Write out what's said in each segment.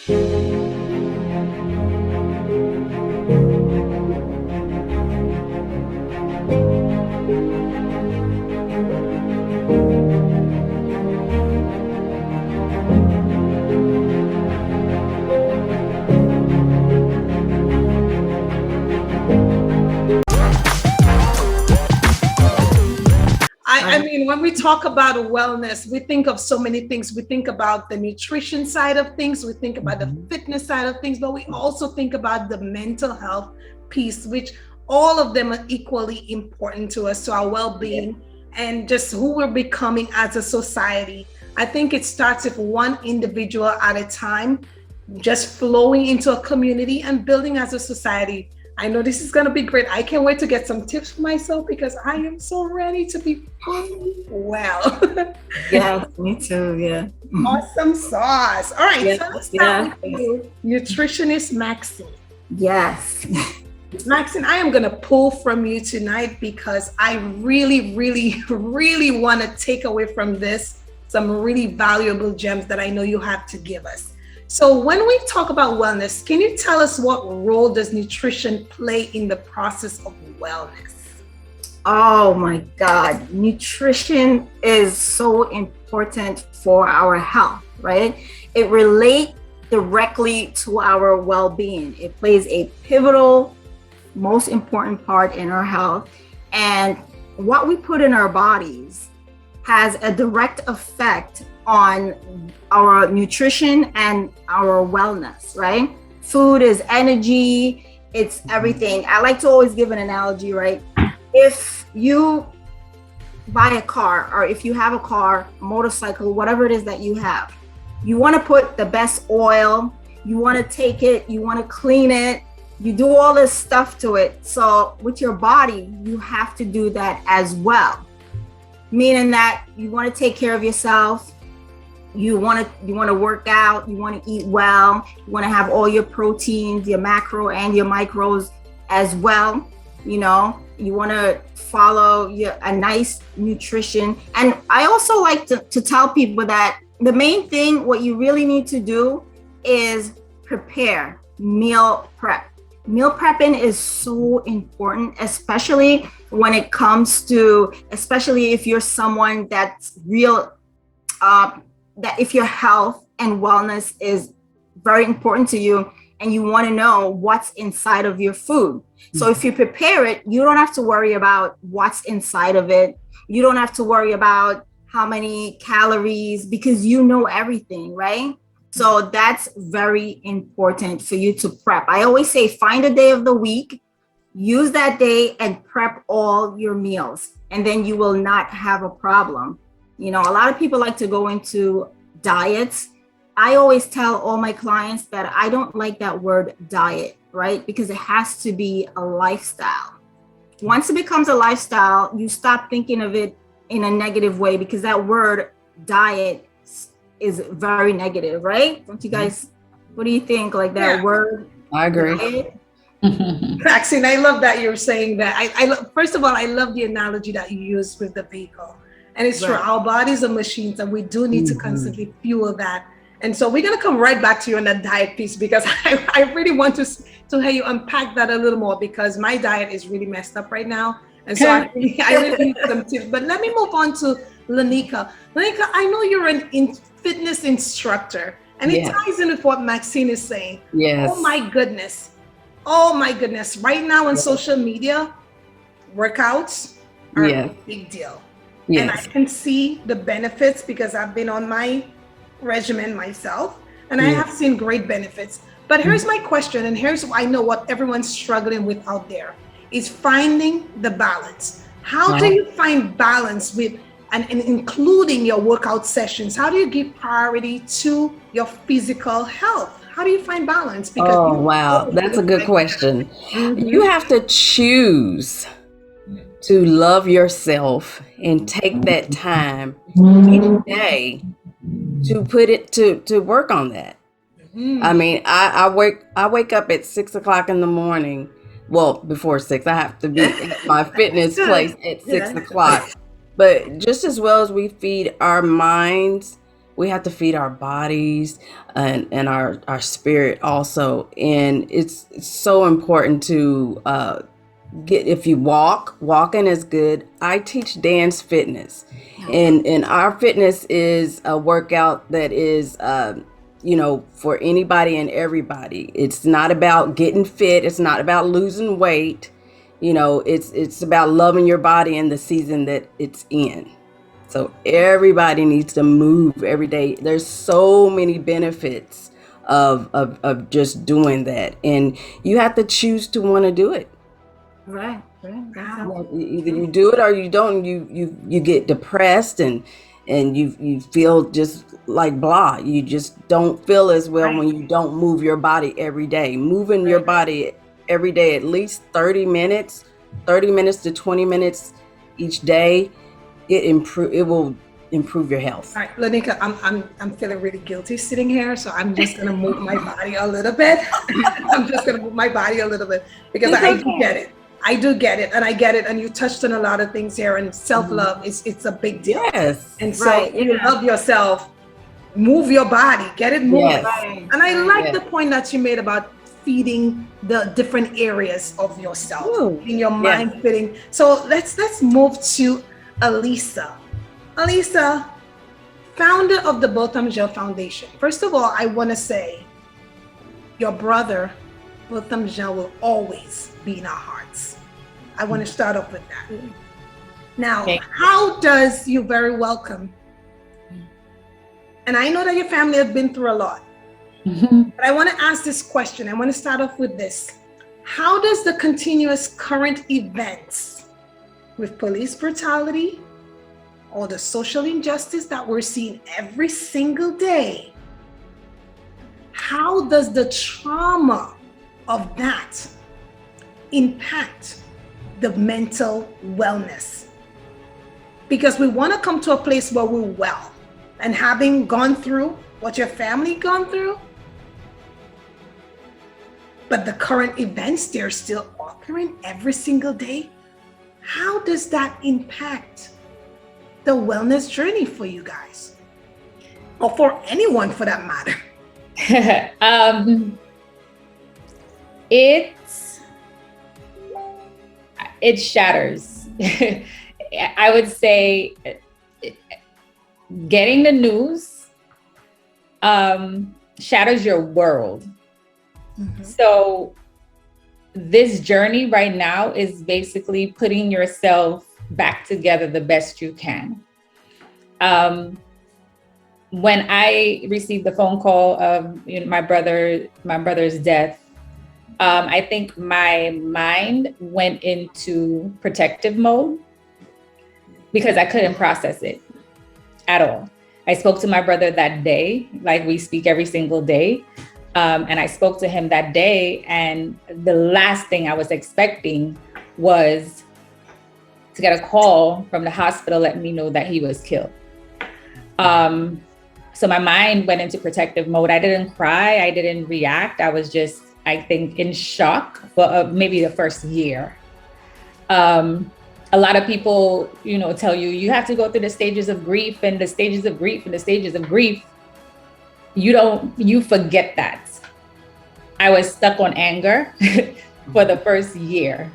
I mean, when we talk about wellness, we think of so many things. We think about the nutrition side of things, we think about the fitness side of things, but we also think about the mental health piece, which all of them are equally important to us, to our well-being, and just who we're becoming as a society. I think it starts with one individual at a time, just flowing into a community and building as a society. I know this is going to be great. I can't wait to get some tips for myself because I am so ready to be well. Yeah, me too. Yeah. Awesome sauce. All right. Yeah, So let's start with you, nutritionist Maxine. Yes. Maxine, I am going to pull from you tonight because I really, really, really want to take away from this some really valuable gems that I know you have to give us. So when we talk about wellness, can you tell us what role does nutrition play in the process of wellness? Oh my God. Nutrition is so important for our health, right? It relates directly to our well-being. It plays a pivotal, most important part in our health. And what we put in our bodies has a direct effect on our nutrition and our wellness, right? Food is energy, it's everything. I like to always give an analogy, right? If you buy a car, or if you have a car, a motorcycle, whatever it is that you have, you want to put the best oil, you want to take it, you want to clean it, you do all this stuff to it. So with your body, you have to do that as well. Meaning that you want to take care of yourself. You want to work out, you want to eat well, you want to have all your proteins, your macro and your micros as well. You know, you want to follow a nice nutrition. And I also like to tell people that the main thing, what you really need to do is prepare, meal prep. Meal prepping is so important, especially when it comes to, especially if you're someone that's that if your health and wellness is very important to you and you want to know what's inside of your food. So if you prepare it, you don't have to worry about what's inside of it. You don't have to worry about how many calories because you know everything, right? So that's very important for you to prep. I always say find a day of the week, use that day and prep all your meals, and then you will not have a problem. You know, a lot of people like to go into diets. I always tell all my clients that I don't like that word diet, right? Because it has to be a lifestyle. Once it becomes a lifestyle, you stop thinking of it in a negative way because that word diet is very negative, right? Don't you guys, what do you think? Like that word? I agree. Diet? Maxine, I love that you're saying that. First of all, I love the analogy that you use with the vehicle. And it's true, our bodies are machines and we do need to constantly fuel that. And so we're going to come right back to you on that diet piece because I really want to hear you unpack that a little more because my diet is really messed up right now. And so I really need some tips. But let me move on to Lanika. Lanika, I know you're an fitness instructor and it ties in with what Maxine is saying. Yes. Oh my goodness. Oh my goodness. Right now on social media, workouts are a big deal. Yes. And I can see the benefits because I've been on my regimen myself and I have seen great benefits. But here's my question, and here's I know what everyone's struggling with out there is finding the balance. How do you find balance with and including your workout sessions? How do you give priority to your physical health? How do you find balance? Because that's a good question. You have to choose to love yourself and take that time each day to put it to work on that. I mean, I wake up at 6 o'clock in the morning. Well, before 6, I have to be at my fitness place at 6 o'clock. But just as well as we feed our minds, we have to feed our bodies and our spirit also. And it's so important to if you walking is good. I teach dance fitness, and our fitness is a workout that is for anybody and everybody. It's not about getting fit, it's not about losing weight. It's about loving your body in the season that it's in. So everybody needs to move every day. There's so many benefits of just doing that, and you have to choose to want to do it. Right. Either you do it or you don't. You get depressed and you feel just like blah. You just don't feel as well when you don't move your body every day. Moving your body every day, at least 30 minutes to 20 minutes each day, it will improve your health. All right, Lanika, I'm feeling really guilty sitting here, so I'm just gonna move my body a little bit. I'm just gonna move my body a little bit because I do get it. I do get it, and I get it. And you touched on a lot of things here, and self-love it's a big deal. Yes. And so you love yourself, move your body, get it moving. Yes. And I like the point that you made about feeding the different areas of yourself, in your mind fitting. So let's move to Elisa. Elisa, founder of the Botham Jean Foundation. First of all, I want to say your brother, Botham Jean, will always be in our hearts. I want to start off with that. Now, how does you very welcome? And I know that your family has been through a lot, but I want to ask this question. I want to start off with this. How does the continuous current events with police brutality or the social injustice that we're seeing every single day, how does the trauma of that impact the mental wellness? Because we want to come to a place where we're well, and having gone through what your family gone through, but the current events, they're still occurring every single day. How does that impact the wellness journey for you guys, or for anyone for that matter? It shatters. I would say getting the news shatters your world. So this journey right now is basically putting yourself back together the best you can. When I received the phone call of my brother's death, I think my mind went into protective mode because I couldn't process it at all. I spoke to my brother that day, like we speak every single day. And I spoke to him that day, and the last thing I was expecting was to get a call from the hospital letting me know that he was killed. So my mind went into protective mode. I didn't cry, I didn't react. I was just, I think, in shock for maybe the first year. A lot of people, tell you have to go through the stages of grief and the stages of grief and the stages of grief. You forget that. I was stuck on anger for the first year.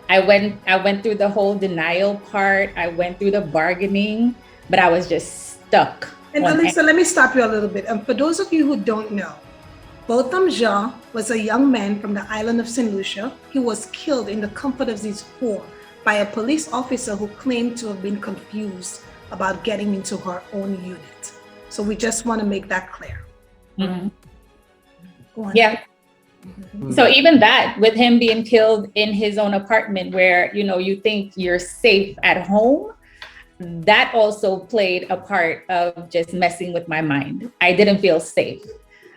I went through the whole denial part. I went through the bargaining, but I was just stuck. And Elisa, let me stop you a little bit. And for those of you who don't know, Botham Jean was a young man from the island of St. Lucia. He was killed in the comfort of his home by a police officer who claimed to have been confused about getting into her own unit. So we just want to make that clear. Mm-hmm. Go on. Yeah. Mm-hmm. So even that, with him being killed in his own apartment where, you think you're safe at home, that also played a part of just messing with my mind. I didn't feel safe.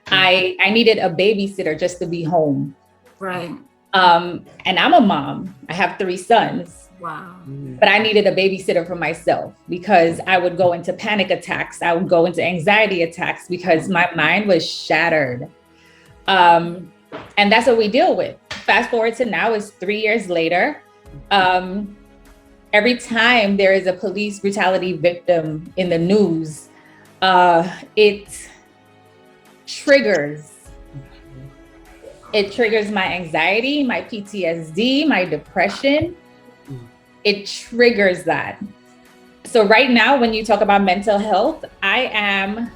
I needed a babysitter just to be home. Right. And I'm a mom. I have 3 sons. Wow. But I needed a babysitter for myself because I would go into panic attacks. I would go into anxiety attacks because my mind was shattered. And that's what we deal with. Fast forward to now, it's 3 years later. Every time there is a police brutality victim in the news, It triggers. It triggers my anxiety, my PTSD, my depression. It triggers that. So right now, when you talk about mental health, I am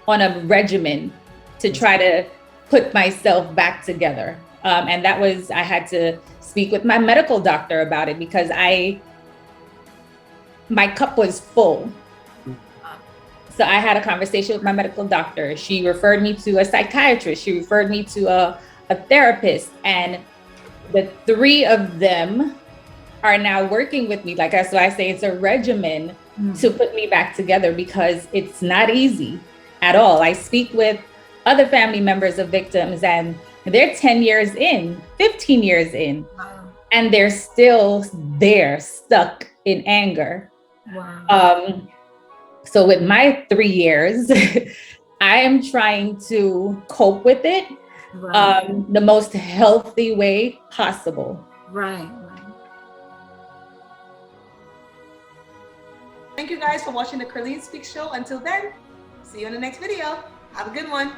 on a regimen to try to put myself back together. And that was, I had to speak with my medical doctor about it because my cup was full. So I had a conversation with my medical doctor. She referred me to a psychiatrist. She referred me to a therapist. And the three of them are now working with me. Like that's why I say it's a regimen to put me back together, because it's not easy at all. I speak with other family members of victims and they're 10 years in, 15 years in, and they're still there, stuck in anger. Wow. So with my 3 years, I am trying to cope with it the most healthy way possible. Right. Thank you guys for watching the Kurline Speaks show. Until then, see you in the next video. Have a good one.